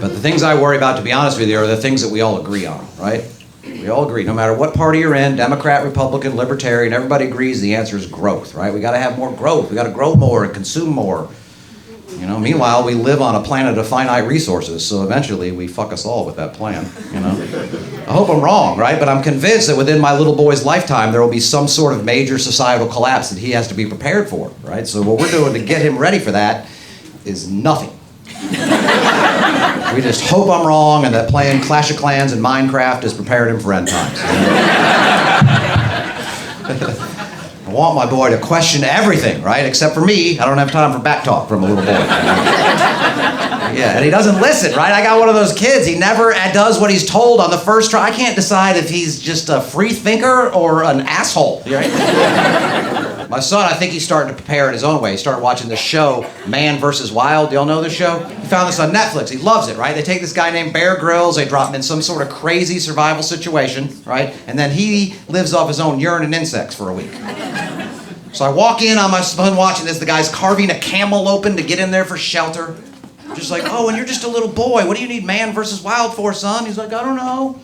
But the things I worry about, to be honest with you, are the things that we all agree on, right? We all agree, no matter what party you're in, Democrat, Republican, Libertarian, everybody agrees the answer is growth, right? We got to have more growth. We got to grow more and consume more. You know, meanwhile, we live on a planet of finite resources, so eventually we fuck us all with that plan, you know? I hope I'm wrong, right? But I'm convinced that within my little boy's lifetime, there will be some sort of major societal collapse that he has to be prepared for, right? So what we're doing to get him ready for that is nothing. We just hope I'm wrong and that playing Clash of Clans and Minecraft has prepared him for end times. I want my boy to question everything, right? Except for me, I don't have time for back talk from a little boy. Yeah, and he doesn't listen, right? I got one of those kids. He never does what he's told on the first try. I can't decide if he's just a free thinker or an asshole, right? My son, I think he's starting to prepare in his own way. He started watching the show, Man vs. Wild. Do y'all know this show? He found this on Netflix. He loves it, right? They take this guy named Bear Grylls, they drop him in some sort of crazy survival situation, right? And then he lives off his own urine and insects for a week. So I walk in on my son watching this. The guy's carving a camel open to get in there for shelter. Just like, oh, and you're just a little boy. What do you need Man vs. Wild for, son? He's like, I don't know.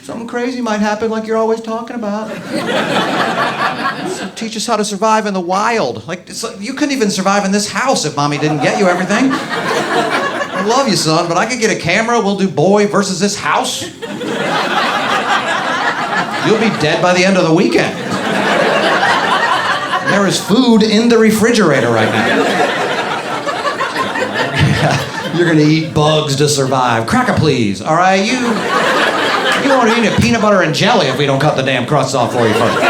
Something crazy might happen like you're always talking about. Teach us how to survive in the wild. Like, you couldn't even survive in this house if mommy didn't get you everything. I love you, son, but I could get a camera. We'll do boy versus this house. You'll be dead by the end of the weekend. There is food in the refrigerator right now. You're gonna eat bugs to survive. Cracker, please. All right, you won't eat a peanut butter and jelly if we don't cut the damn crusts off for you first.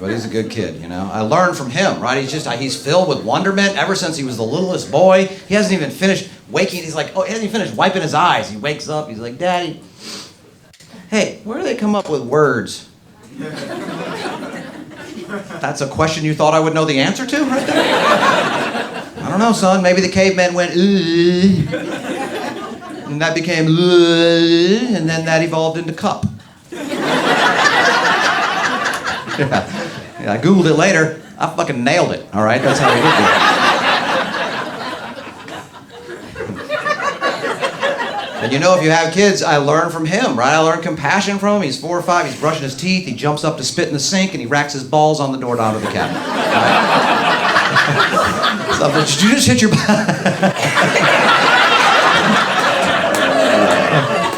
But he's a good kid, you know. I learned from him, right? He's filled with wonderment ever since he was the littlest boy. He hasn't even finished waking. He's like, oh, he hasn't even finished wiping his eyes. He wakes up, he's like, Daddy, hey, where do they come up with words? That's a question you thought I would know the answer to right there? I don't know, son. Maybe the cavemen went, and that became, and then that evolved into cup. Yeah, I Googled it later. I fucking nailed it, all right? That's how we did it. And you know, if you have kids, I learn from him, right? I learned compassion from him. He's 4 or 5, he's brushing his teeth, he jumps up to spit in the sink, and he racks his balls on the doorknob of the cabinet. Right? So, did you just hit your...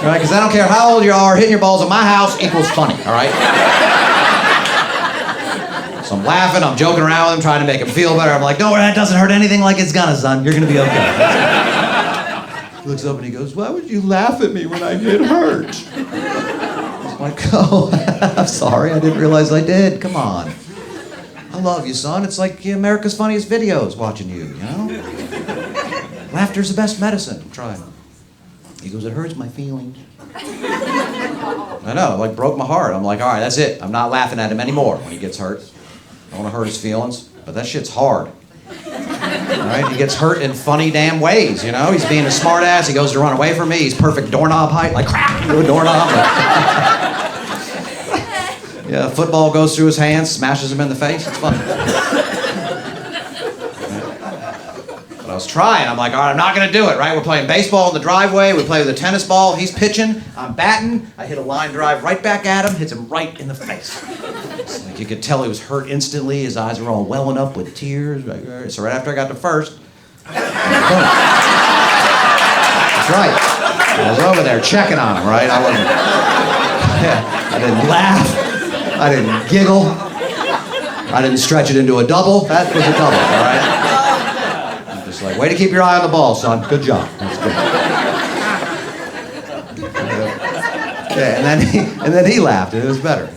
Right, because I don't care how old you are, hitting your balls at my house equals funny, all right? So I'm laughing, I'm joking around with him, trying to make him feel better. I'm like, don't worry, that doesn't hurt anything like it's gonna, son. You're gonna be okay. He looks up and he goes, why would you laugh at me when I get hurt? I'm like, oh, I'm sorry, I didn't realize I did. Come on. I love you, son. It's like America's Funniest Videos watching you, you know? Laughter's the best medicine. I'm trying. He goes, it hurts my feelings. I know, it like broke my heart. I'm like, all right, that's it. I'm not laughing at him anymore when he gets hurt. I don't want to hurt his feelings, but that shit's hard. All right, he gets hurt in funny damn ways, you know? He's being a smart ass, he goes to run away from me, he's perfect doorknob height, like crap, through a doorknob. Yeah, football goes through his hands, smashes him in the face, it's fun. But I was trying, I'm like, all right, I'm not gonna do it, right? We're playing baseball in the driveway, we play with a tennis ball, he's pitching, I'm batting, I hit a line drive right back at him, hits him right in the face. Like you could tell he was hurt instantly. His eyes were all welling up with tears. So right after I got to first, that's right. I was over there checking on him, right? I wasn't. I didn't laugh. I didn't giggle. I didn't stretch it into a double. That was a double, all right? I'm just like, way to keep your eye on the ball, son. Good job. That's good. Yeah, and then he laughed, and it was better.